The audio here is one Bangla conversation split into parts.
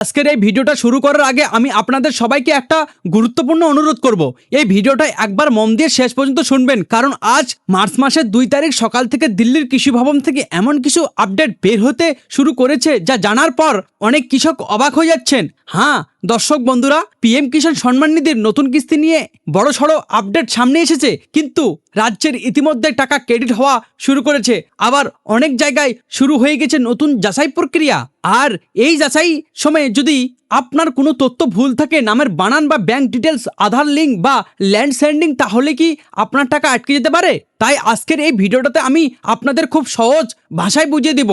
আজকের এই ভিডিওটা শুরু করার আগে আমি আপনাদের সবাইকে একটা গুরুত্বপূর্ণ অনুরোধ করব। এই ভিডিওটা একবার মন দিয়ে শেষ পর্যন্ত শুনবেন, কারণ আজ মার্চ মাসের 2 তারিখ সকাল থেকে দিল্লির কৃষি ভবন থেকে এমন কিছু আপডেট বের হতে শুরু করেছে যা জানার পর অনেক কৃষক অবাক হয়ে যাচ্ছেন। হ্যাঁ দর্শক বন্ধুরা, পিএম কিষাণ সম্মান নিধির নতুন কিস্তি নিয়ে বড়সড় আপডেট সামনে এসেছে, কিন্তু রাজ্যের ইতিমধ্যে টাকা ক্রেডিট হওয়া শুরু করেছে। আবার অনেক জায়গায় শুরু হয়ে গেছে নতুন যাচাই প্রক্রিয়া। আর এই যাচাই সময়ে যদি আপনার কোনো তথ্য ভুল থাকে, নামের বানান বা ব্যাংক ডিটেলস, আধার লিঙ্ক বা ল্যান্ড সেন্ডিং, তাহলে কি আপনার টাকা আটকে যেতে পারে। তাই আজকের এই ভিডিওটাতে আমি আপনাদের খুব সহজ ভাষায় বুঝিয়ে দিব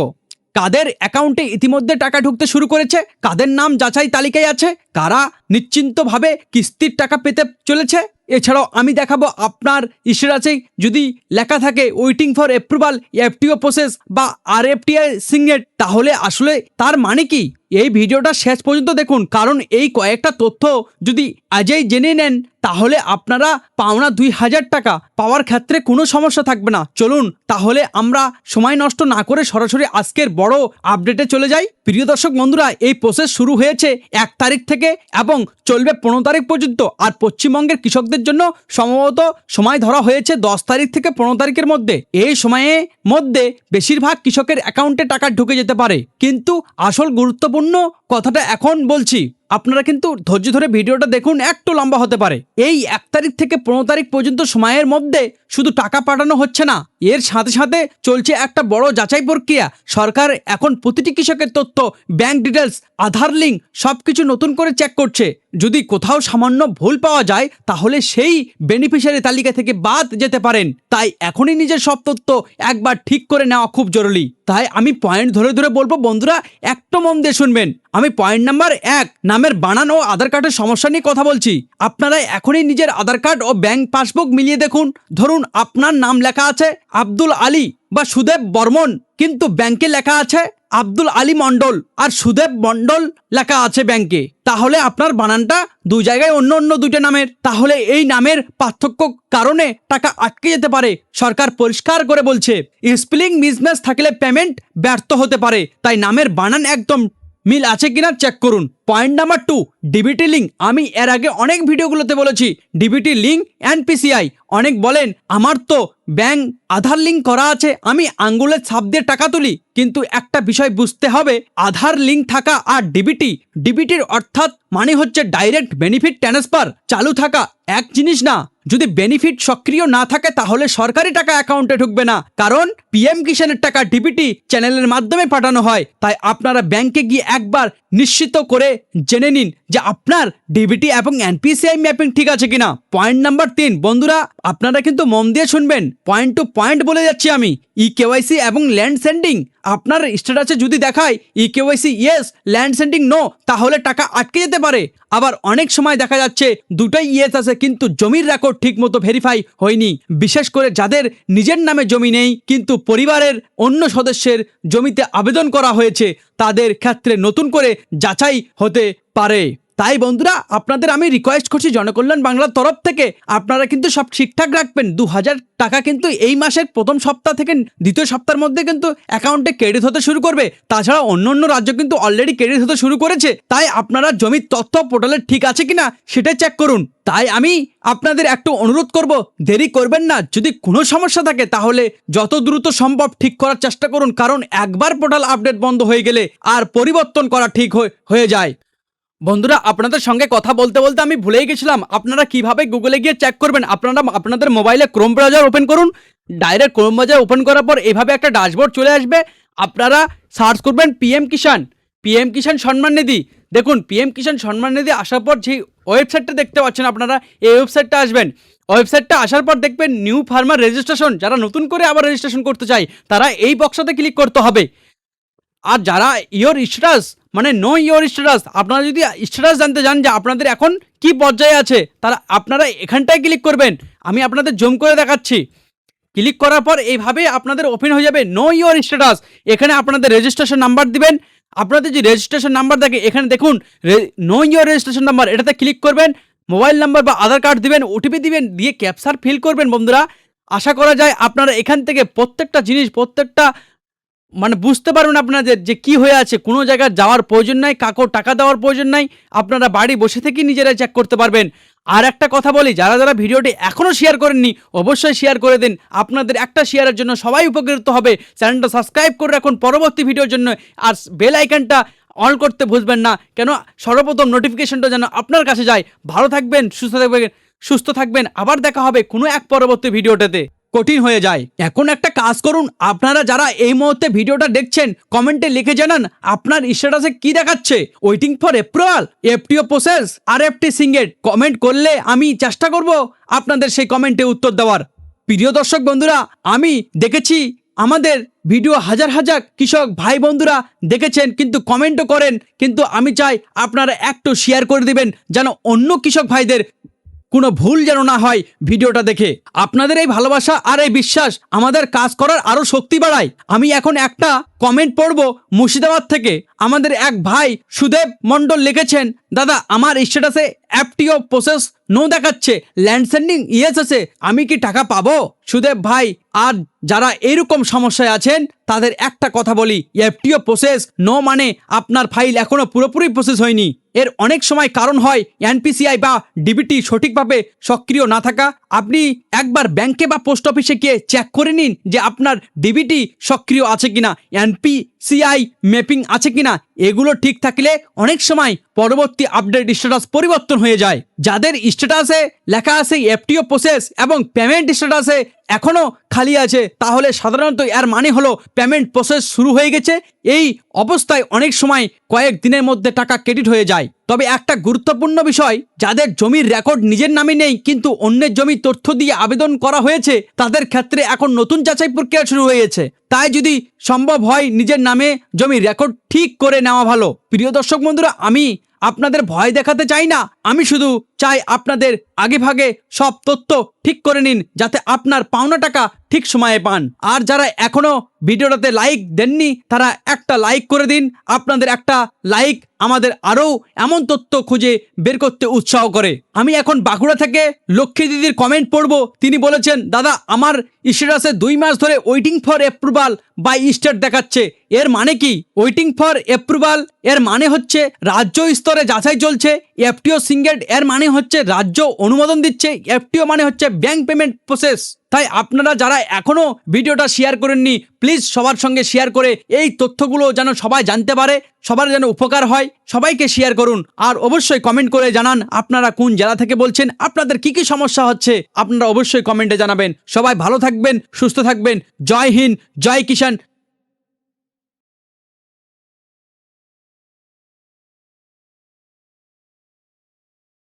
কাদের অ্যাকাউন্টে ইতিমধ্যে টাকা ঢুকতে শুরু করেছে, কাদের নাম যাচাই তালিকায় আছে, কারা নিশ্চিন্তভাবে কিস্তির টাকা পেতে চলেছে। এছাড়াও আমি দেখাবো আপনার ইস্যুরাতে যদি লেখা থাকে waiting for approval, FTO process বা আরএফটিআই সিগনেট, তাহলে আসলে তার মানে কি। এই ভিডিওটা শেষ পর্যন্ত দেখুন, কারণ এই কয়েকটা তথ্য যদি আজই জেনে নেন তাহলে আপনারা পাওনা 2000 টাকা পাওয়ার ক্ষেত্রে কোনো সমস্যা থাকবে না। চলুন তাহলে আমরা সময় নষ্ট না করে সরাসরি আজকের বড় আপডেটে চলে যাই। প্রিয় দর্শক বন্ধুরা, এই প্রসেস শুরু হয়েছে 1 তারিখ থেকে এবং চলবে 15 তারিখ পর্যন্ত। আর পশ্চিমবঙ্গের কৃষকদের জন্য সম্ভবত সময় ধরা হয়েছে 10 তারিখ থেকে 15 তারিখের মধ্যে। এই সময়ের মধ্যে বেশিরভাগ কৃষকের অ্যাকাউন্টে টাকা ঢুকে যেতে পারে। কিন্তু আসল গুরুত্বপূর্ণ কথাটা এখন বলছি, আপনারা কিন্তু ধৈর্য ধরে ভিডিওটা দেখুন, একটু লম্বা হতে পারে। এই 1 তারিখ থেকে 15 তারিখ পর্যন্ত সময়ের মধ্যে শুধু টাকা পাঠানো হচ্ছে না, এর সাথে সাথে চলছে একটা বড় যাচাই প্রক্রিয়া। সরকার এখন প্রতিটি কৃষকের তথ্য, ব্যাংক ডিটেলস, আধার লিঙ্ক সবকিছু নতুন করে চেক করছে। যদি কোথাও সামান্য ভুল পাওয়া যায় তাহলে সেই বেনিফিশিয়ারি তালিকা থেকে বাদ যেতে পারেন। তাই এখনই নিজের সব তথ্য একবার ঠিক করে নেওয়া খুব জরুরি। তাই আমি পয়েন্ট ধরে ধরে বলবো বন্ধুরা, একটু মন দিয়ে শুনবেন। আমি পয়েন্ট নাম্বার 1, নামের বানান ও আধার কার্ডের সমস্যা নিয়ে কথা বলছি। আপনারা এখনই নিজের আধার কার্ড ও ব্যাংক পাসবুক মিলিয়ে দেখুন। ধরুন আপনার নাম লেখা আছে আব্দুল আলী বা সুদেব বর্মন, কিন্তু ব্যাংকে লেখা আছে আব্দুল আলী মন্ডল আর সুদেব মন্ডল লেখা আছে ব্যাংকে, তাহলে আপনার বানানটা দুই জায়গায় অন্য অন্য দুইটা নামের। তাহলে এই নামের পার্থক্য কারণে টাকা আটকে যেতে পারে। সরকার পরিষ্কার করে বলছে স্পেলিং মিসম্যাচ থাকলে পেমেন্ট ব্যর্থ হতে পারে। তাই নামের বানান একদম মিল আছে কিনা চেক করুন। Point number 2, DBT link. আমি এর আগে অনেক ভিডিওগুলোতে বলেছি ডিবিটি লিঙ্ক এনপিসিআই। অনেক বলেন আমার তো ব্যাংক আধার লিঙ্ক করা আছে, আমি আঙ্গুলের ছাপ দিয়ে টাকা তুলি। কিন্তু একটা বিষয় বুঝতে হবে, আধার লিঙ্ক থাকা আর ডিবিটির অর্থাৎ মানে হচ্ছে ডাইরেক্ট বেনিফিট ট্রান্সফার চালু থাকা এক জিনিস না। যদি বেনিফিট সক্রিয় না থাকে তাহলে সরকারি টাকা অ্যাকাউন্টে ঢুকবে না, কারণ পিএম কিষাণের টাকা ডিবিটি চ্যানেলের মাধ্যমে পাঠানো হয়। তাই আপনারা ব্যাংকে গিয়ে একবার নিশ্চিত করে জেনে নিন যে আপনার ডিবিটি এবং এনপিসিআই ম্যাপিং ঠিক আছে কিনা। পয়েন্ট নাম্বার 3 বন্ধুরা, আপনারা কিন্তু মন দিয়ে শুনবেন, পয়েন্ট টু পয়েন্ট বলে যাচ্ছি আমি। কেওয়াইসি এবং ল্যান্ড সেন্ডিং। আপনার স্ট্যাটাসে যদি দেখায় KYC yes, land seeding no, তাহলে টাকা আটকে যেতে পারে। আবার অনেক সময় দেখা যাচ্ছে দুটোই ইয়েস আছে কিন্তু জমির রেকর্ড ঠিক মতো ভেরিফাই হয়নি। বিশেষ করে যাদের নিজের নামে জমি নেই কিন্তু পরিবারের অন্য সদস্যের জমিতে আবেদন করা হয়েছে, তাদের ক্ষেত্রে নতুন করে যাচাই হতে পারে। তাই বন্ধুরা, আপনাদের আমি রিকোয়েস্ট করছি জনকল্যাণ বাংলার তরফ থেকে আপনারা কিন্তু সব ঠিকঠাক রাখবেন। 2000 টাকা কিন্তু এই মাসের প্রথম সপ্তাহ থেকে দ্বিতীয় সপ্তাহের মধ্যে কিন্তু অ্যাকাউন্টে ক্রেডিট হতে শুরু করবে। তাছাড়া অন্য অন্য রাজ্য কিন্তু অলরেডি ক্রেডিট হতে শুরু করেছে। তাই আপনারা জমির তথ্য পোর্টালে ঠিক আছে কিনা সেটা চেক করুন। তাই আমি আপনাদের একটু অনুরোধ করব, দেরি করবেন না। যদি কোনো সমস্যা থাকে তাহলে যত দ্রুত সম্ভব ঠিক করার চেষ্টা করুন, কারণ একবার পোর্টাল আপডেট বন্ধ হয়ে গেলে আর পরিবর্তন করা ঠিক হয়ে যায়। বন্ধুরা, আপনাদের সঙ্গে কথা বলতে বলতে আমি ভুলেই গেছিলাম, আপনারা কিভাবে গুগলে গিয়ে চেক করবেন। আপনারা আপনাদের মোবাইলে ক্রোম ব্রাউজার ওপেন করুন। ডাইরেক্ট ক্রোম ব্রাউজার ওপেন করার পর এভাবে একটা ড্যাশবোর্ড চলে আসবে। আপনারা সার্চ করবেন পিএম কিষাণ সম্মান নিধি। দেখুন পিএম কিষাণ সম্মান নিধি আসার পর যে ওয়েবসাইটটা দেখতে পাচ্ছেন আপনারা, এই ওয়েবসাইটটা আসবেন। ওয়েবসাইটটা আসার পর দেখবেন নিউ ফার্মার রেজিস্ট্রেশন। যারা নতুন করে আবার রেজিস্ট্রেশন করতে চায় তারা এই বক্সটাতে ক্লিক করতে হবে। আর যারা ইয়োর স্ট্যাটাস মানে নো ইয়োর স্ট্যাটাস, আপনারা যদি স্ট্যাটাস জানতে চান যে আপনাদের এখন কি পর্যায়ে আছে, তারা আপনারা এখানটায় ক্লিক করবেন। আমি আপনাদের জুম করে দেখাচ্ছি। ক্লিক করার পর এইভাবে আপনাদের ওপেন হয়ে যাবে নো ইয়োর স্ট্যাটাস। এখানে আপনাদের রেজিস্ট্রেশন নাম্বার দিবেন। আপনাদের যে রেজিস্ট্রেশন নাম্বার থাকে এখানে দেখুন নো ইয়োর রেজিস্ট্রেশন নাম্বার, এটাতে ক্লিক করবেন। মোবাইল নাম্বার বা আধার কার্ড দিবেন, ওটিপি দিবেন, দিয়ে ক্যাপচার ফিল করবেন। বন্ধুরা, আশা করা যায় আপনারা এখান থেকে প্রত্যেকটা জিনিস, প্রত্যেকটা মানে বুঝতে পারবেন আপনাদের যে কি হয়ে আছে। কোনো জায়গায় যাওয়ার প্রয়োজন নাই, কাকো টাকা দেওয়ার প্রয়োজন নাই, আপনারা বাড়ি বসে থেকেই নিজেরা চেক করতে পারবেন। আর একটা কথা বলি, যারা যারা ভিডিওটি এখনও শেয়ার করেননি অবশ্যই শেয়ার করে দিন। আপনাদের একটা শেয়ারের জন্য সবাই উপকৃত হবে। চ্যানেলটা সাবস্ক্রাইব করে রাখুন পরবর্তী ভিডিওর জন্য, আর বেল আইকনটা অন করতে ভুলবেন না, কেন সর্বপ্রথম নোটিফিকেশনটা যেন আপনার কাছে যায়। ভালো থাকবেন, সুস্থ থাকবেন। আবার দেখা হবে কোনো এক পরবর্তী ভিডিওটাতে। কঠিন হয়ে যায়। এখন একটা কাজ করুন, আপনারা যারা এই মুহূর্তে ভিডিওটা দেখছেন কমেন্টে লিখে জানান আপনার স্ট্যাটাসে কি দেখাচ্ছে, waiting for approval, FTO process, RFT সিঙ্গেট। কমেন্ট করলে আমি চেষ্টা করব আপনাদের সেই কমেন্টে উত্তর দেওয়ার। প্রিয় দর্শক বন্ধুরা, আমি দেখেছি আমাদের ভিডিও হাজার হাজার কৃষক ভাই বন্ধুরা দেখেছেন, কিন্তু কমেন্টও করেন, কিন্তু আমি চাই আপনারা একটু শেয়ার করে দিবেন যেন অন্য কৃষক ভাইদের কোনো ভুল যেন না হয় ভিডিওটা দেখে। আপনাদের এই ভালোবাসা আর এই বিশ্বাস আমাদের কাজ করার আরও শক্তি বাড়ায়। আমি এখন একটা কমেন্ট পড়ব মুর্শিদাবাদ থেকে। আমাদের এক ভাই সুদেব মণ্ডল লিখেছেন, দাদা আমার স্ট্যাটাসে এফটিও প্রসেস নো দেখাচ্ছে, ল্যান্ড সেন্ডিং ইয়েস আছে, আমি কি টাকা পাবো? সুদেব ভাই, আর যারা এরকম সমস্যায় আছেন তাদের একটা কথা বলি, এফটিও প্রসেস নো মানে আপনার ফাইল এখনো পুরোপুরি প্রসেস হয়নি। এর অনেক সময় কারণ হয় এনপিসিআই বা ডিবিটি সঠিকভাবে সক্রিয় না থাকা। আপনি একবার ব্যাংকে বা পোস্ট অফিসে গিয়ে চেক করে নিন যে আপনার ডিবিটি সক্রিয় আছে কিনা, এনপিসিআই ম্যাপিং আছে কিনা। এগুলো ঠিক থাকলে অনেক সময় পরবর্তী আপডেট স্ট্যাটাস পরিবর্তন হয়ে যায়। যাদের স্ট্যাটাসে লেখা আছে এফটিও প্রসেস এবং পেমেন্ট স্ট্যাটাসে এখনো খালি আছে, তাহলে সাধারণত এর মানে হলো পেমেন্ট প্রসেস শুরু হয়ে গেছে। এই অবস্থায় অনেক সময় কয়েক দিনের মধ্যে টাকা ক্রেডিট হয়ে যায়। তবে একটা গুরুত্বপূর্ণ বিষয়, যাদের জমির রেকর্ড নিজের নামে নেই কিন্তু অন্যের জমির তথ্য দিয়ে আবেদন করা হয়েছে, তাদের ক্ষেত্রে এখন নতুন যাচাই প্রক্রিয়া শুরু হয়েছে। তাই যদি সম্ভব হয় নিজের নামে জমির রেকর্ড ঠিক করে নেওয়া ভালো। প্রিয় দর্শক বন্ধুরা, আমি আপনাদের ভয় দেখাতে চাই না, আমি শুধু চাই আপনাদের আগে ভাগে সব তথ্য ঠিক করে নিন যাতে আপনার পাওনা টাকা ঠিক সময়ে পান। আর যারা এখনো ভিডিওটাতে লাইক দেননি তারা একটা লাইক করে দিন। আপনাদের একটা লাইক আমাদের আরও এমন তথ্য খুঁজে বের করতে উৎসাহ করে। আমি এখন বাঁকুড়া থেকে লক্ষ্মী দিদির কমেন্ট পড়ব। তিনি বলেছেন, দাদা আমার স্ট্যাটাসে 2 মাস ধরে waiting for approval by state দেখাচ্ছে, এর মানে কি? ওয়েটিং ফর অ্যাপ্রুভাল এর মানে হচ্ছে রাজ্য স্তরে যাচাই চলছে। এফটিও সিঙ্গেট এর মানে হচ্ছে রাজ্য অনুমোদন দিচ্ছে। এফটিও মানে হচ্ছে ব্যাংক পেমেন্ট প্রসেস। তাই আপনারা যারা এখনো ভিডিওটা শেয়ার করেননি প্লিজ সবার সঙ্গে শেয়ার করে এই তথ্যগুলো যেন সবাই জানতে পারে, সবার যেন উপকার হয়, সবাইকে শেয়ার করুন। আর অবশ্যই কমেন্ট করে জানান আপনারা কোন জেলা থেকে বলছেন, আপনাদের কি কি সমস্যা হচ্ছে আপনারা অবশ্যই কমেন্টে জানাবেন। সবাই ভালো থাকবেন, সুস্থ থাকবেন। জয় হিন্দ, জয় কিষাণ,